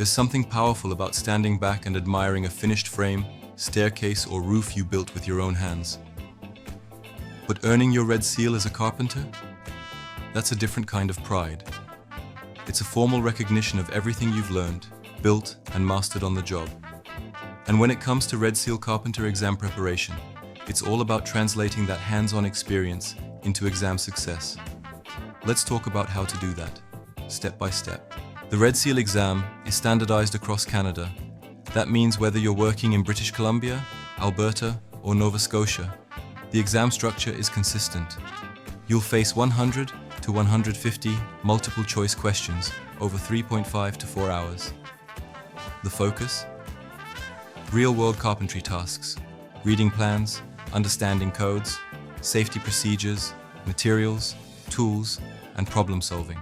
There's something powerful about standing back and admiring a finished frame, staircase, or roof you built with your own hands. But earning your Red Seal as a carpenter? That's a different kind of pride. It's a formal recognition of everything you've learned, built, and mastered on the job. And when it comes to Red Seal Carpenter exam preparation, it's all about translating that hands-on experience into exam success. Let's talk about how to do that, step by step. The Red Seal exam is standardized across Canada. That means whether you're working in British Columbia, Alberta, or Nova Scotia, the exam structure is consistent. You'll face 100 to 150 multiple choice questions over 3.5 to 4 hours. The focus? Real-world carpentry tasks, reading plans, understanding codes, safety procedures, materials, tools, and problem solving.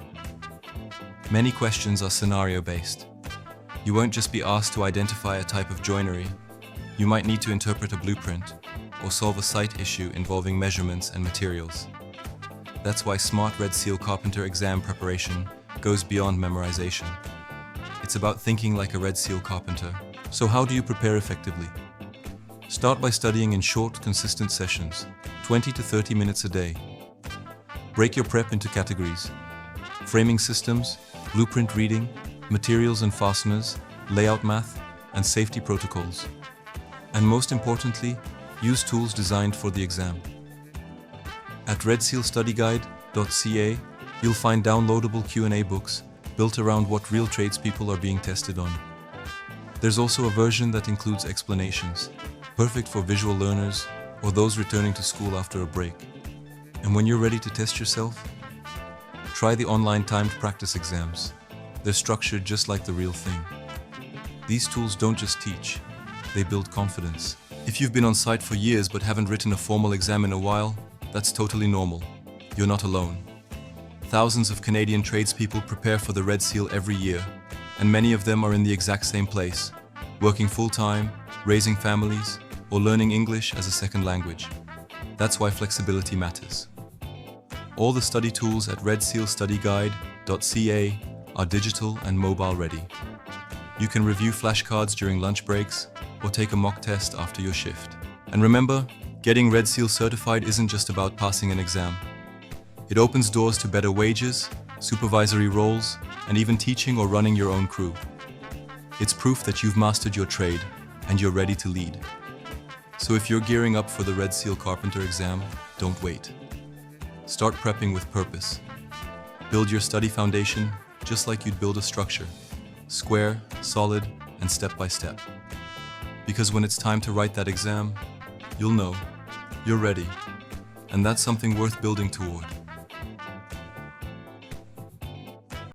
Many questions are scenario-based. You won't just be asked to identify a type of joinery. You might need to interpret a blueprint or solve a site issue involving measurements and materials. That's why smart Red Seal Carpenter exam preparation goes beyond memorization. It's about thinking like a Red Seal carpenter. So how do you prepare effectively? Start by studying in short, consistent sessions, 20 to 30 minutes a day. Break your prep into categories: framing systems, blueprint reading, materials and fasteners, layout math, and safety protocols. And most importantly, use tools designed for the exam. At redsealstudyguide.ca, you'll find downloadable Q&A books built around what real tradespeople are being tested on. There's also a version that includes explanations, perfect for visual learners or those returning to school after a break. And when you're ready to test yourself, try the online timed practice exams. They're structured just like the real thing. These tools don't just teach, they build confidence. If you've been on site for years but haven't written a formal exam in a while, that's totally normal. You're not alone. Thousands of Canadian tradespeople prepare for the Red Seal every year, and many of them are in the exact same place, working full-time, raising families, or learning English as a second language. That's why flexibility matters. All the study tools at redsealstudyguide.ca are digital and mobile ready. You can review flashcards during lunch breaks or take a mock test after your shift. And remember, getting Red Seal certified isn't just about passing an exam. It opens doors to better wages, supervisory roles, and even teaching or running your own crew. It's proof that you've mastered your trade and you're ready to lead. So if you're gearing up for the Red Seal Carpenter exam, don't wait. Start prepping with purpose. Build your study foundation just like you'd build a structure, square, solid, and step by step. Because when it's time to write that exam, you'll know you're ready, and that's something worth building toward.